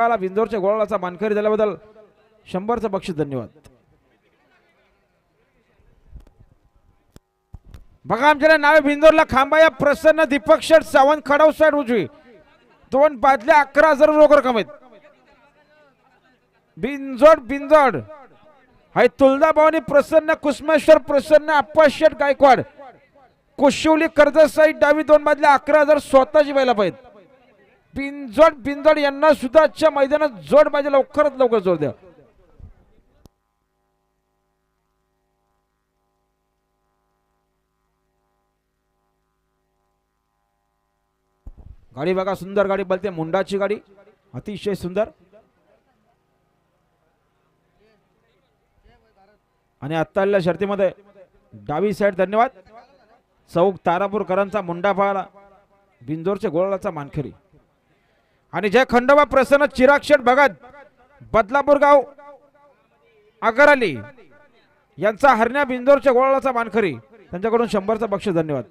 बिंजोरच्या गोळाचा मानकरी झाल्याबद्दल 100चं बक्षीस धन्यवाद। बघा आमच्या नावे बिंजोरला खांबाया प्रसन्न दीपक शेठ सावंत खडाव साइड उजवी 2 बादल्या 11,000 रोख रक्कम आहेत। बिंजोड हाय तुलदा भवानी प्रसन्न कुसमेश्वर प्रसन्न अप्पा शेठ गायकवाड कोशिवली कर्जत साईड डावी 2 बादल्या 11,000 स्वतःची बैला पाहिजे। बिंजोड यांना सुद्धा आजच्या मैदानात जोड पाहिजे, लवकरात लवकर जोड द्या। गाडी बघा सुंदर गाडी बोलते, मुंडाची गाडी अतिशय सुंदर आणि आत्ताल्या शर्तीमध्ये डावी साइड धन्यवाद। चौक तारापूरकरांचा मुंडा पाहाला बिंजोरच्या गोळाचा मानकरी आणि जय खंडोबा प्रसन्न चिराग शेठ भगत बदलापूर गाव आगराली यांचा हरण्या बिंजोरच्या गोळाचा मानकरी, त्यांच्याकडून 100चं बक्षीस धन्यवाद।